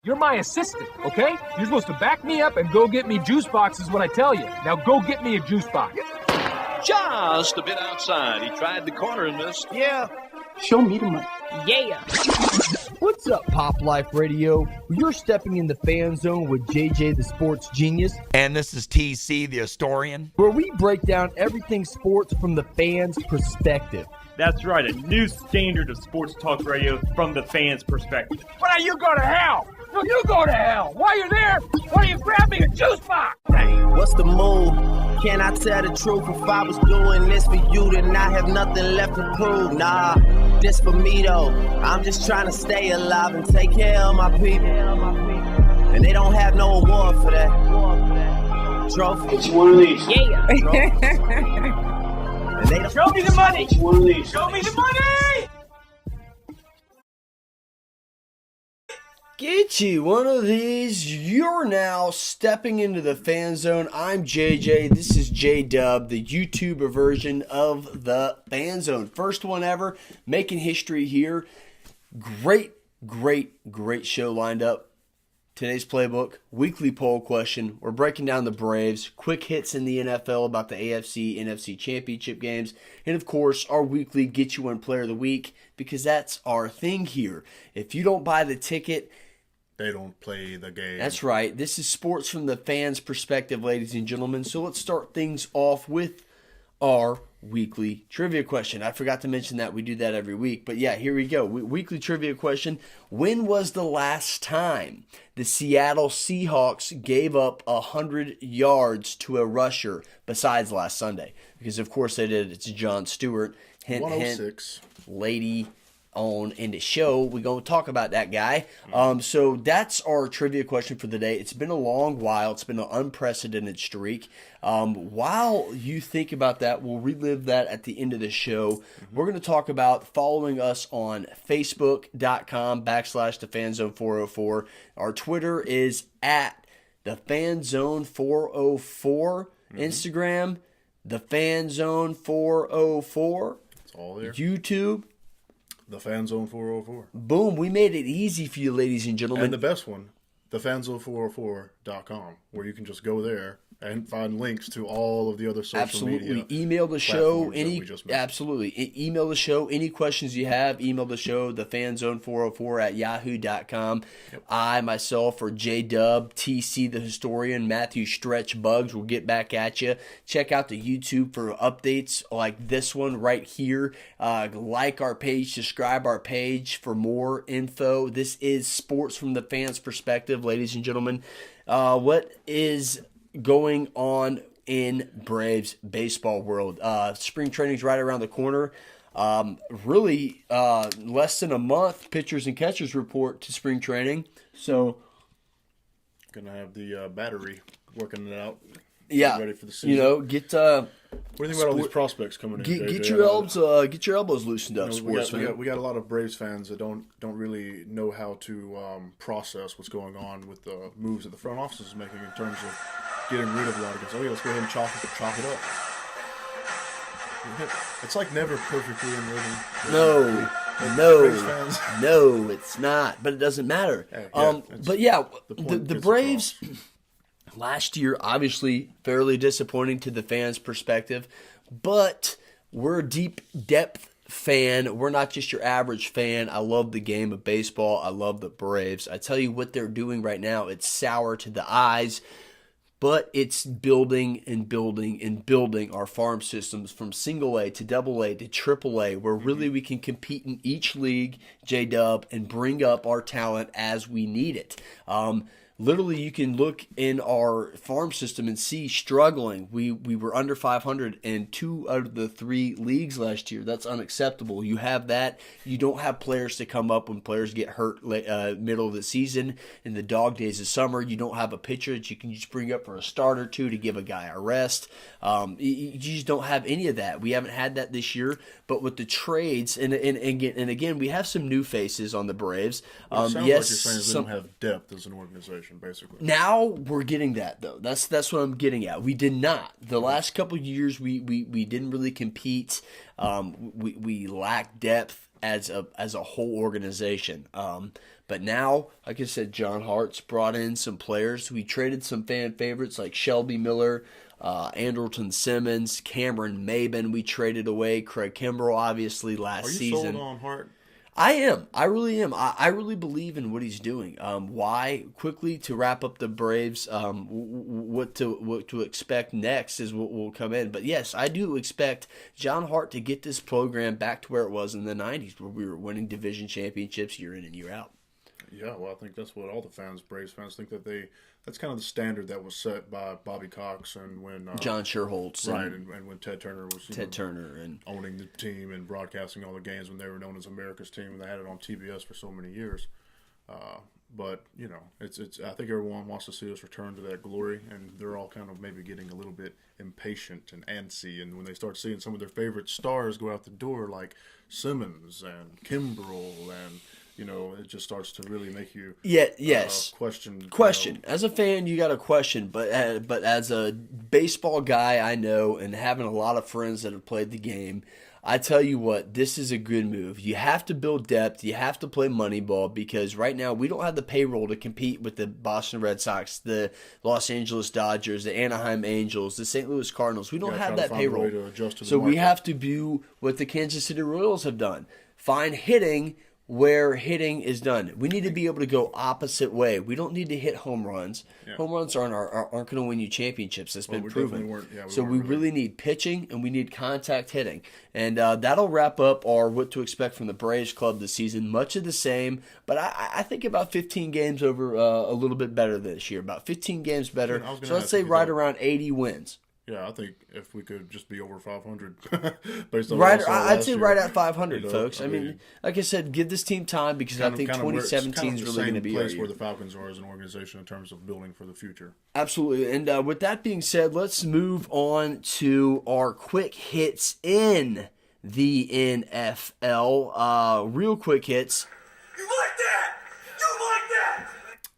You're my assistant, okay? You're supposed to back me up and go get me juice boxes when I tell you. Now go get me a juice box. Just a bit outside. He tried the corner and missed. Yeah. Show me the money. Yeah. What's up, Pop Life Radio? You're stepping in the fan zone with JJ the Sports Genius. And this is TC the Historian, where we break down everything sports from the fans' perspective. That's right, a new standard of sports talk radio from the fans' perspective. Why you go to hell? No, you go to hell. While you're there, why don't you grab me a juice box? Hey, what's the move? Can I tell the truth? If I was doing this for you, then I have nothing left to prove. Nah, this for me though. I'm just trying to stay alive and take care of my people. And they don't have no award for that. Trophy. It's one of these. Yeah. And they don't Show me the money. It's one of these. Show me the money. Get you one of these. You're now stepping into the fan zone. I'm JJ. This is J-Dub, the YouTuber version of the fan zone. First one ever, making history here. Great show lined up. Today's playbook, weekly poll question. We're breaking down the Braves, quick hits in the NFL about the AFC, NFC championship games, and of course, our weekly Get You One Player of the Week, because that's our thing here. If you don't buy the ticket, they don't play the game. That's right. This is sports from the fans' perspective, ladies and gentlemen. So let's start things off with our weekly trivia question. I forgot to mention that we do that every week. But yeah, here we go. Weekly trivia question. When was the last time the Seattle Seahawks gave up 100 yards to a rusher besides last Sunday? Because, of course, they did. It's John Stewart. Hint, 106. hint, lady on in the show. We're going to talk about that guy. So that's our trivia question for the day. It's been a long while. It's been an unprecedented streak. While you think about that, we'll relive that at the end of the show. We're going to talk about following us on Facebook.com/thefanzone404. Our Twitter is at thefanzone404. Instagram, thefanzone404. It's all there. YouTube, The Fan Zone 404. Boom, we made it easy for you, ladies and gentlemen. And the best one, thefanzone404.com, where you can just go there and find links to all of the other social media. Email the show email the show any questions you have. Email the show thefanzone404@yahoo.com. Yep. I myself or J-Dub, TC the Historian, Matthew Stretch Bugs will get back at you. Check out the YouTube for updates like this one right here. Like our page, subscribe our page for more info. This is sports from the fans' perspective, ladies and gentlemen. What is going on in Braves baseball world? Spring training's right around the corner. Really, less than a month. Pitchers and catchers report to spring training. So, gonna have the battery working it out. Yeah, ready for the season. You know, get. What do you think about all these prospects coming in? Get your elbows loosened up, sports fan. We got a lot of Braves fans that don't really know how to process what's going on with the moves that the front office is making in terms of getting rid of a lot of guys. Oh yeah, let's go ahead and chop it up. It's like never perfectly in rhythm. No, it's not. But it doesn't matter. But yeah, the Braves last year, obviously fairly disappointing to the fans' perspective, but we're a deep depth fan. We're not just your average fan. I love the game of baseball. I love the Braves. I tell you what they're doing right now, it's sour to the eyes. But it's building and building and building our farm systems from single A to double A to triple A, where really we can compete in each league, J-Dub, and bring up our talent as we need it. Literally, you can look in our farm system and see struggling. We were under 500 in 2 out of the 3 leagues last year. That's unacceptable. You have that. You don't have players to come up when players get hurt middle of the season. In the dog days of summer, you don't have a pitcher that you can just bring up for a start or two to give a guy a rest. You just don't have any of that. We haven't had that this year. But with the trades, and again, we have some new faces on the Braves. It sounds like you're saying they don't have depth as an organization. Basically, now we're getting that though. That's what I'm getting at. We did not the last couple of years. We didn't really compete. We lacked depth as a whole organization. But now, like I said, John Hart's brought in some players. We traded some fan favorites like Shelby Miller, Andrelton Simmons, Cameron Maben. We traded away Craig Kimbrell, obviously, last season. Are you sold on Hart? I am. I really am. I really believe in what he's doing. Why? Quickly to wrap up the Braves, what to expect next is what will come in. But yes, I do expect John Hart to get this program back to where it was in the 90s, where we were winning division championships year in and year out. Yeah, well, I think that's what all the fans, Braves fans, think that's kind of the standard that was set by Bobby Cox and when John Sherholtz, right, and when Ted Turner was Turner and owning the team and broadcasting all the games when they were known as America's team, and they had it on TBS for so many years. But it's I think everyone wants to see us return to that glory, and they're all kind of maybe getting a little bit impatient and antsy. And when they start seeing some of their favorite stars go out the door, like Simmons and Kimbrell and it just starts to really make you question. As a fan, you got to question, but as a baseball guy, I know, and having a lot of friends that have played the game, I tell you what, this is a good move. You have to build depth. You have to play Moneyball because right now we don't have the payroll to compete with the Boston Red Sox, the Los Angeles Dodgers, the Anaheim Angels, the St. Louis Cardinals. We don't have that payroll. So we have to do what the Kansas City Royals have done. Find hitting where hitting is done. We need to be able to go opposite way. We don't need to hit home runs. Yeah. Home runs aren't going to win you championships. That's been proven. We really need pitching and we need contact hitting. And that'll wrap up our what to expect from the Braves club this season. Much of the same, but I think about 15 games over a little bit better this year. About 15 games better. So let's say right around 80 wins. Yeah, I think if we could just be over 500 based on I'd say right at 500, folks. I mean, like I said, give this team time because I think 2017 is really going to be the place where the Falcons are as an organization in terms of building for the future. Absolutely. And with that being said, let's move on to our quick hits in the NFL. Real quick hits. You like that? You like that?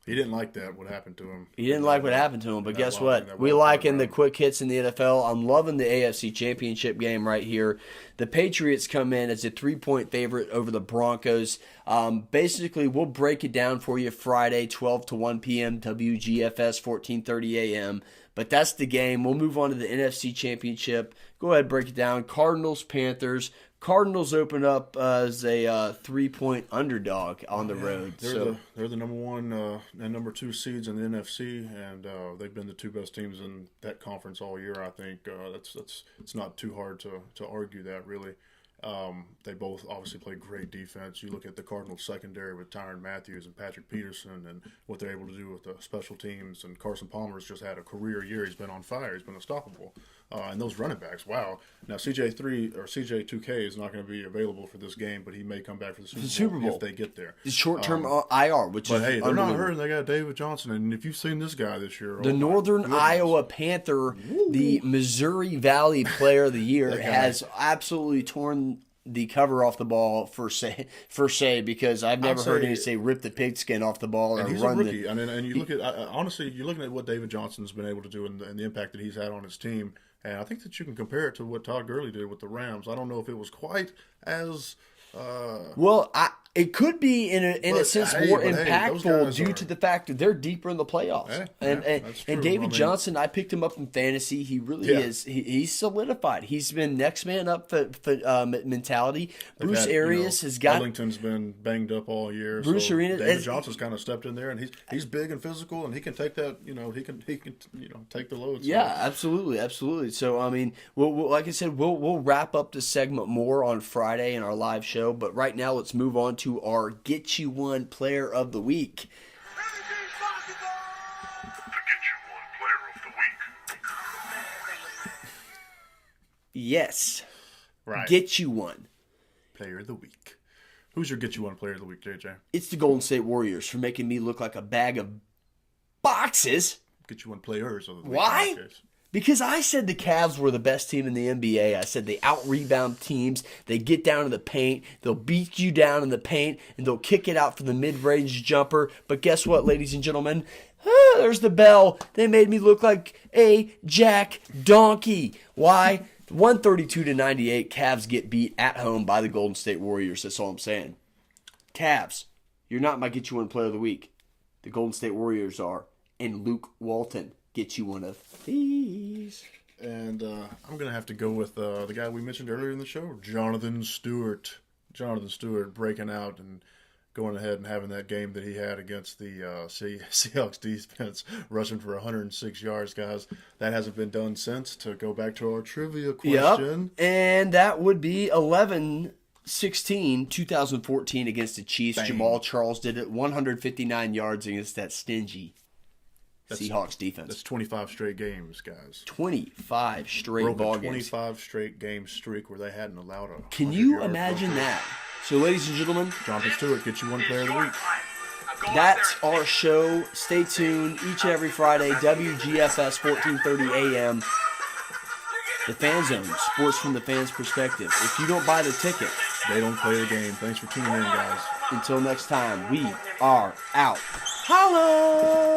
He didn't like that, what happened to him. He didn't like what happened to him, but guess what? We liking the quick hits in the NFL. I'm loving the AFC Championship game right here. The Patriots come in as a 3-point favorite over the Broncos. Basically, we'll break it down for you Friday, 12 to 1 p.m., WGFS, 14:30 a.m., but that's the game. We'll move on to the NFC Championship. Go ahead, break it down. Cardinals, Panthers. Cardinals open up as a 3-point underdog on the road. They're the number one and number two seeds in the NFC, and they've been the two best teams in that conference all year. I think it's not too hard to argue that really. They both obviously play great defense. You look at the Cardinals secondary with Tyrann Mathieu and Patrick Peterson and what they're able to do with the special teams. And Carson Palmer's just had a career year. He's been on fire. He's been unstoppable. And those running backs, wow. Now CJ2K is not going to be available for this game, but he may come back for the Super Bowl if they get there. It's short-term IR, which is hey, they're not hurting. They got David Johnson, and if you've seen this guy this year, the Northern Iowa Panther, the Missouri Valley Player of the Year, has absolutely torn the cover off the ball for say because I've never heard anybody say rip the pigskin off the ball or he's run a rookie. And you look at honestly, you're looking at what David Johnson's been able to do and the impact that he's had on his team. And I think that you can compare it to what Todd Gurley did with the Rams. I don't know if it was quite as it could be in a sense more impactful due to the fact that they're deeper in the playoffs. And David Johnson, I picked him up in fantasy. He really is. He's solidified. He's been next man up for mentality. Bruce Arians has got. Ellington's been banged up all year. Bruce Arians. David Johnson's kind of stepped in there, and he's big and physical, and he can take that. He can take the load. So. Yeah, absolutely. So I mean, we'll like I said, we'll wrap up this segment more on Friday in our live show. But right now, let's move on to our Get You One Player of the Week. Yes. Right. Get You One. Player of the Week. Who's your Get You One Player of the Week, JJ? It's the Golden State Warriors for making me look like a bag of boxes. Get You One Players of the Week. Why? Because I said the Cavs were the best team in the NBA. I said they out-rebound teams. They get down to the paint. They'll beat you down in the paint, and they'll kick it out for the mid-range jumper. But guess what, ladies and gentlemen? There's the bell. They made me look like a jack donkey. Why? 132-98, Cavs get beat at home by the Golden State Warriors. That's all I'm saying. Cavs, you're not my Get You One Player of the Week. The Golden State Warriors are. And Luke Walton gets you one of these. And I'm going to have to go with the guy we mentioned earlier in the show, Jonathan Stewart. Jonathan Stewart breaking out and going ahead and having that game that he had against the Seahawks defense, rushing for 106 yards, guys. That hasn't been done since. To go back to our trivia question. Yep. And that would be 11-16, 2014 against the Chiefs. Bang. Jamal Charles did it, 159 yards against that stingy Seahawks defense. That's 25 straight games, guys. 25 straight Broke ball a games. 25 straight game streak where they hadn't allowed a. Can you imagine that? So, ladies and gentlemen, Jonathan Stewart gets you one player of the week. that's our show. Stay tuned each and every Friday, WGFS 1430 AM. The Fan Zone, sports from the fans' perspective. If you don't buy the ticket, They don't play the game. Thanks for tuning in, guys. until next time, we are out. Holla!